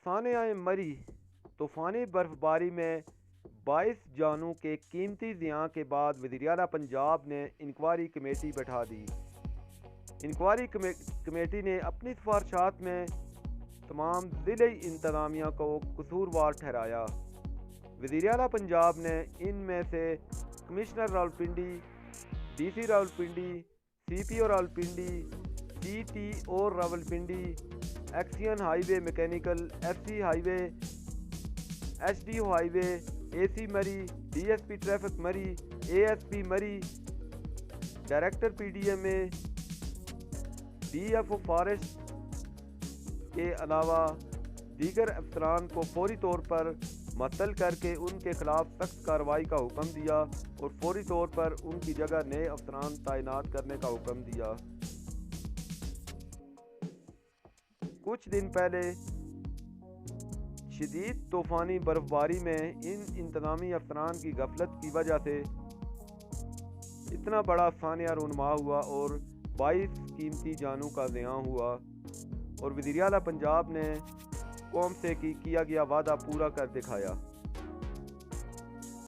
सानिया मरी तूफ़ानी बर्फबारी में 22 जानों के कीमती ज़िया के बाद वज़ीर-ए-आला पंजाब ने इंक्वायरी कमेटी बैठा दी। इंक्वायरी कमेटी ने अपनी सिफारिशात में तमाम ज़िले इंतज़ामिया को कसूरवार ठहराया। वज़ीर-ए-आला पंजाब ने इनमें से commissioner Rawalpindi, DC Rawalpindi, CPO Rawalpindi, TTO Rawalpindi, XEN highway mechanical, FC highway, HDO highway, AC Murree, DSP traffic Murree, ASP Murree, director PDMA, DFO forest के अलावा दीगर अफसरान को फौरी तौर पर मअतल करके उनके खिलाफ सख्त कार्रवाई का हुक्म दिया और फौरी तौर पर उनकी जगह नए अफसरान तैनात करने का हुक्म दिया। कुछ दिन पहले शदीद तूफ़ानी बर्फबारी में इन इंतज़ामी अफसरान की गफलत की वजह से इतना बड़ा सानिया रूनमा हुआ और 22 कीमती जानों का ज़िया हुआ और वज़ीर-ए-आला पंजाब ने कौम से किया गया वादा पूरा कर दिखाया।